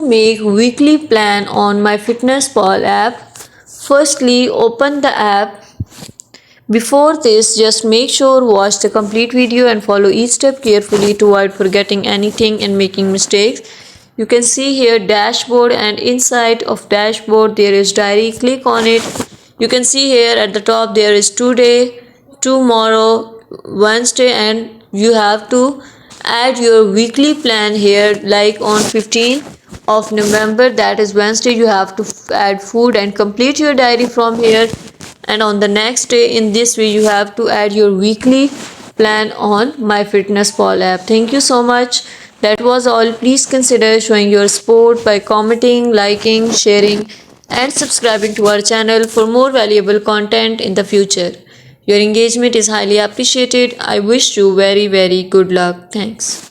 Make weekly plan on MyFitnessPal app. Firstly, open the app. Before this, just make sure watch the complete video and follow each step carefully to avoid forgetting anything and making mistakes. You can see here dashboard, and inside of dashboard there is diary. Click on it. You can see here at the top there is today, tomorrow, Wednesday, and you have to add your weekly plan here, like on 15th of November, that is Wednesday, you have to add food and complete your diary from here. And on the next day, in this way, you have to add your weekly plan on MyFitnessPal app. Thank you so much. That was all. Please consider showing your support by commenting, liking, sharing, and subscribing to our channel for more valuable content in the future. Your engagement is highly appreciated. I wish you very good luck. Thanks.